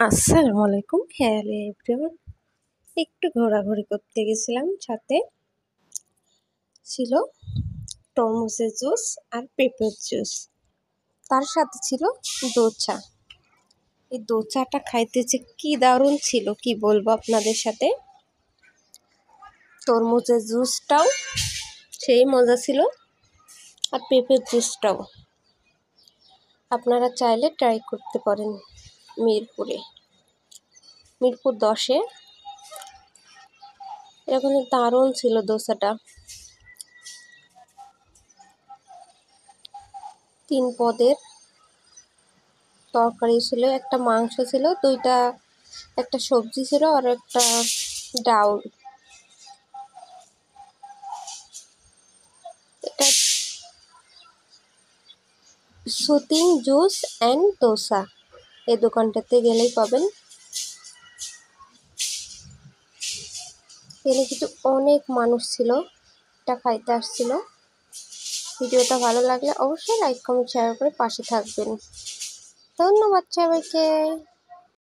আসসালামু আলাইকুম। Hello everyone. একটু ঘোরাঘুরি করতে গেছিলাম, সাথে ছিল তরমুজের জুস আর পেঁপের জুস। তার সাথে ছিল দোচা। এই দোচাটা খাইতে যে কি দারুণ ছিল, কি বলবো আপনাদের সাথে। তরমুজের জুসটাও সেই মজা ছিল, আর পেঁপের জুসটাও। আপনারা চাইলে ট্রাই করতে পারেন মিরপুর 10-এ। এরকম দারুণ ছিল দোসাটা। 3 পদের তরকারি ছিল, একটা মাংস ছিল, দুইটা, একটা সবজি ছিল আর একটা ডাউল। এটা সুতিং জুস অ্যান্ড দোসা, এই দোকানটাতে গেলেই পাবেন। এখানে কিন্তু অনেক মানুষ ছিল, এটা খাইতে আসছিল। ভিডিওটা ভালো লাগলে অবশ্যই লাইক কমেন্ট শেয়ার করে পাশে থাকবেন। ধন্যবাদ সবাইকে।